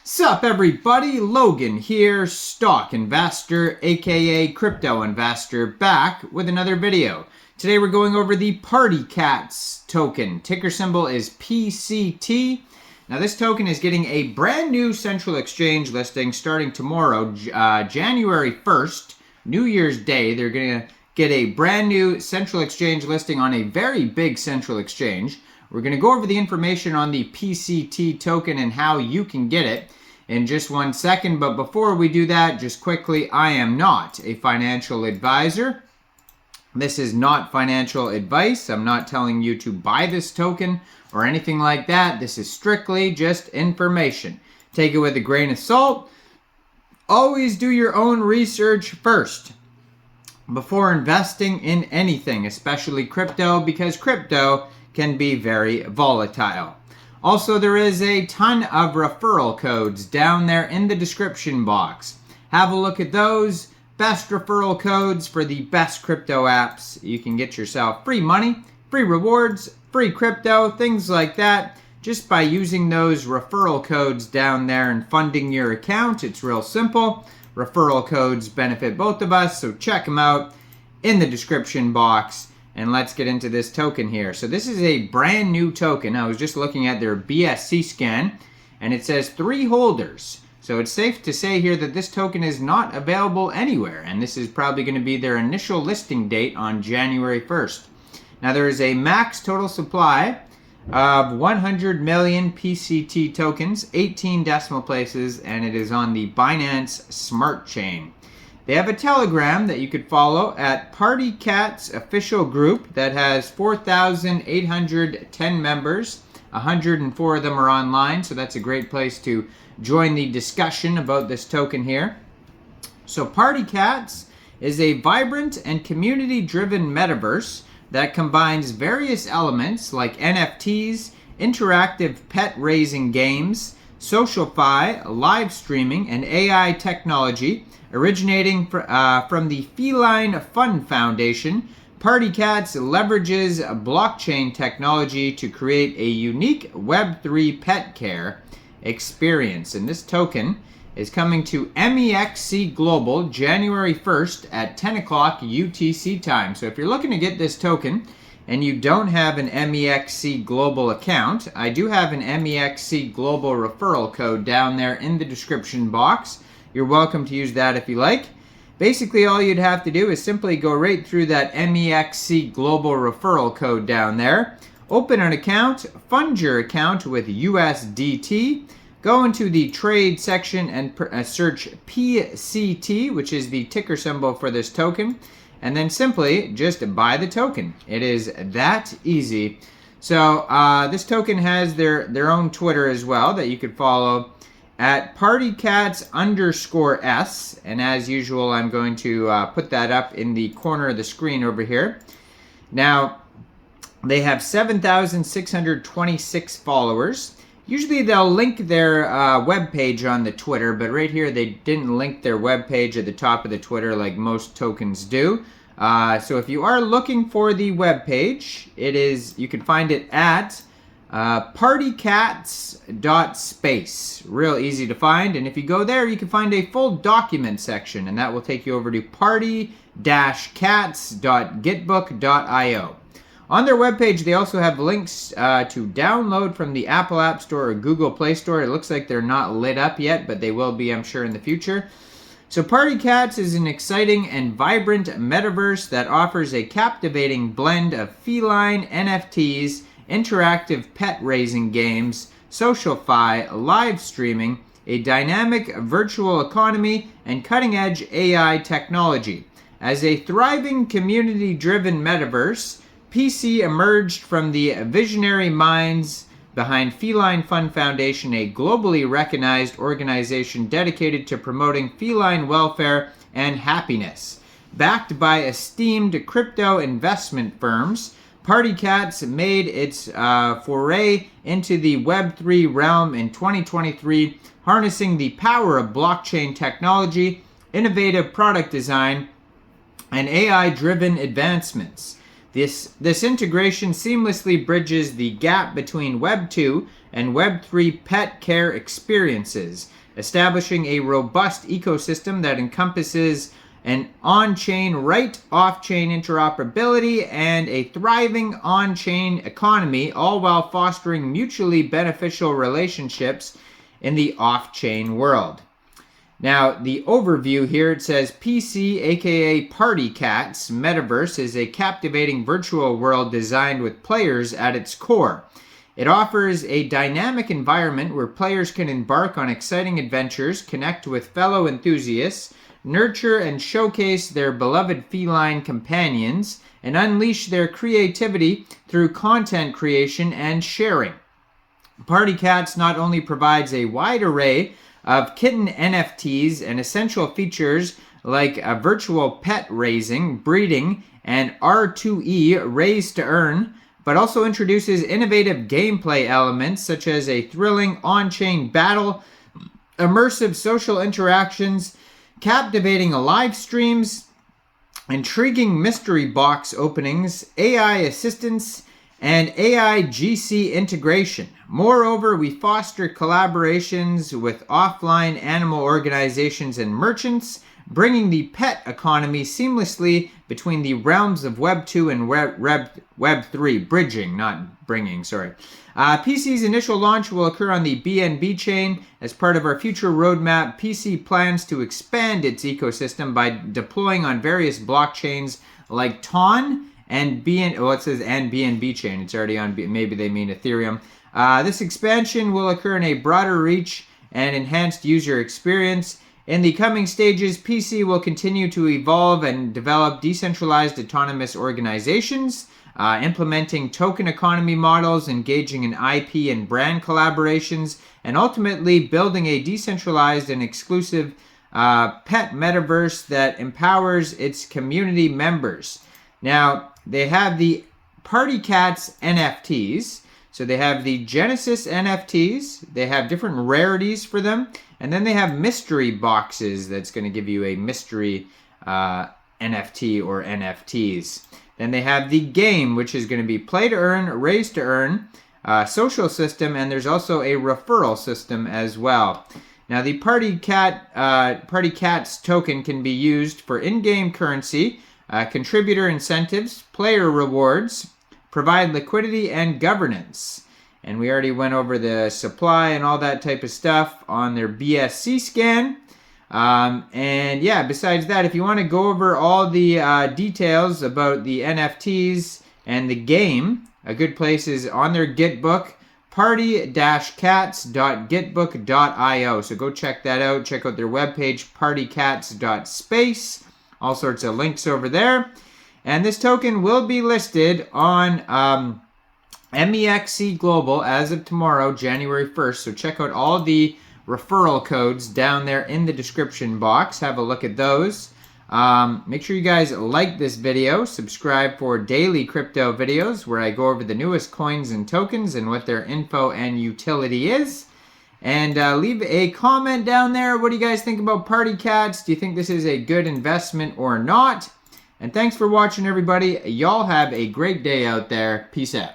Sup everybody, Logan here, stock investor aka crypto investor, back with another video. Today we're going over the Partycats token. Ticker symbol is PCT. Now this token is getting a brand new central exchange listing starting tomorrow, January 1st, New Year's Day. They're going to get a brand new central exchange listing on a very big central exchange. We're going to go over the information on the PCT token and how you can get it in just 1 second. But before we do that, just quickly, I am not a financial advisor. This is not financial advice. I'm not telling you to buy this token or anything like that. This is strictly just information. Take it with a grain of salt. Always do your own research first before investing in anything, especially crypto, because crypto can be very volatile. Also, there is a ton of referral codes down there in the description box. Have a look at those. Best referral codes for the best crypto apps. You can get yourself free money, free rewards, free crypto, things like that, just by using those referral codes down there and funding your account. It's real simple. Referral codes benefit both of us, so check them out in the description box. And let's get into this token here. So this is a brand new token. I was just looking at their BSC scan, and it says 3 holders. So it's safe to say here that this token is not available anywhere, and this is probably going to be their initial listing date on January 1st. Now there is a max total supply of 100 million PCT tokens, 18 decimal places, and it is on the Binance Smart Chain. They have a Telegram that you could follow at Partycats official group that has 4,810 members. 104 of them are online, so that's a great place to join the discussion about this token here. So Partycats is a vibrant and community-driven metaverse that combines various elements like NFTs, interactive pet-raising games, social-fi, live streaming, and AI technology. Originating from the Feline Fund Foundation, Partycats leverages blockchain technology to create a unique Web3 pet care experience. And this token is coming to Mexc Global January 1st at 10 o'clock UTC time. So if you're looking to get this token and you don't have an Mexc Global account, I do have an Mexc Global referral code down there in the description box. You're welcome to use that if you like. Basically, all you'd have to do is simply go right through that Mexc Global referral code down there. Open an account, fund your account with USDT, go into the trade section and search PCT, which is the ticker symbol for this token, and then simply just buy the token. It is that easy. So this token has their own Twitter as well that you could follow at Partycats_S, and as usual, I'm going to put that up in the corner of the screen over here. Now, they have 7,626 followers. Usually they'll link their webpage on the Twitter, but right here they didn't link their webpage at the top of the Twitter like most tokens do. So if you are looking for the webpage, you can find it at partycats.space. Real easy to find, and if you go there you can find a full document section, and that will take you over to party-cats.gitbook.io. On their webpage they also have links to download from the Apple App Store or Google Play Store. It looks like they're not lit up yet, but they will be, I'm sure, in the future. So Partycats is an exciting and vibrant metaverse that offers a captivating blend of feline NFTs, interactive pet-raising games, social-fi, live streaming, a dynamic virtual economy, and cutting-edge AI technology. As a thriving community-driven metaverse, PC emerged from the visionary minds behind Feline Fund Foundation, a globally recognized organization dedicated to promoting feline welfare and happiness. Backed by esteemed crypto investment firms, Partycats made its foray into the Web3 realm in 2023, harnessing the power of blockchain technology, innovative product design, and AI-driven advancements. This integration seamlessly bridges the gap between Web 2 and Web 3 pet care experiences, establishing a robust ecosystem that encompasses an on-chain right off-chain interoperability and a thriving on-chain economy, all while fostering mutually beneficial relationships in the off-chain world. Now, the overview here, it says PC, aka Partycats Metaverse, is a captivating virtual world designed with players at its core. It offers a dynamic environment where players can embark on exciting adventures, connect with fellow enthusiasts, nurture and showcase their beloved feline companions, and unleash their creativity through content creation and sharing. Partycats not only provides a wide array of kitten NFTs and essential features like virtual pet raising, breeding, and R2E raise to earn, but also introduces innovative gameplay elements such as a thrilling on-chain battle, immersive social interactions, captivating live streams, intriguing mystery box openings, AI assistance, and AI GC integration. Moreover, we foster collaborations with offline animal organizations and merchants, bringing the pet economy seamlessly between the realms of Web 2 and Web 3. Bridging, not bringing, sorry. PC's initial launch will occur on the BNB chain. As part of our future roadmap, PC plans to expand its ecosystem by deploying on various blockchains like TON and it says and BNB chain. It's already on, maybe they mean Ethereum. This expansion will occur in a broader reach and enhanced user experience. In the coming stages, PC will continue to evolve and develop decentralized autonomous organizations, implementing token economy models, engaging in IP and brand collaborations, and ultimately building a decentralized and exclusive pet metaverse that empowers its community members. Now, they have the Partycats NFTs. So they have the Genesis NFTs. They have different rarities for them. And then they have mystery boxes that's going to give you a mystery NFT or NFTs. Then they have the game, which is going to be play to earn, raise to earn, social system, and there's also a referral system as well. Now the Partycats token can be used for in-game currency, contributor incentives, player rewards, provide liquidity and governance. And we already went over the supply and all that type of stuff on their BSC scan. And yeah, besides that, if you want to go over all the details about the NFTs and the game, a good place is on their Gitbook, party-cats.gitbook.io. So go check that out. Check out their webpage, partycats.space. All sorts of links over there. And this token will be listed on Mexc Global as of tomorrow, January 1st. So check out all the referral codes down there in the description box. Have a look at those. Make sure you guys like this video. Subscribe for daily crypto videos where I go over the newest coins and tokens and what their info and utility is. And leave a comment down there. What do you guys think about Partycats? Do you think this is a good investment or not? And thanks for watching, everybody. Y'all have a great day out there. Peace out.